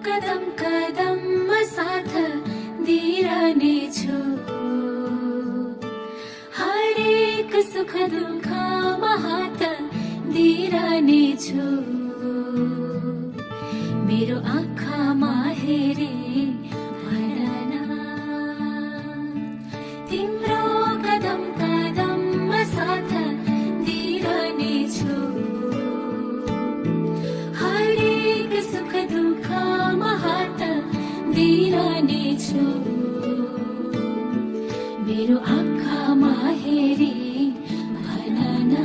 कदम कदममा साथ दिइरहनेछु, हरेक सुख दुःखमा हात दिइरहनेछु। मेरो आँखामा हेरे भन न, तिम्रो कदम कदममा साथ दिइरहनेछु, हरेक सुख दुःखमा हात दिइरहनेछु। मेरो आँखामा हेरी भन न।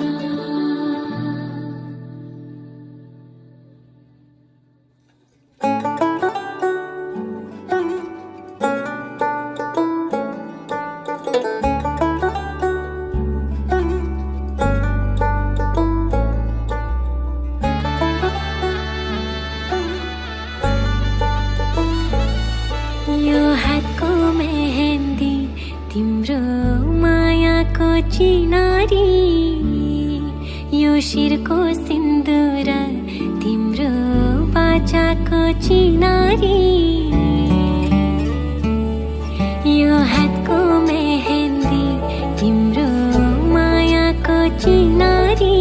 यो हातको मेहन्दी तिम्रो मायाको चिनारी, यो शिरको सिन्दुर तिम्रो बाचाको चिनारी। यो हातको मेहन्दी तिम्रो मायाको चिनारी,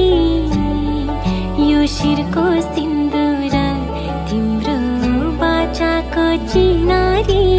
यो शिरको सिन्दुर तिम्रो बाचाको चिनारी।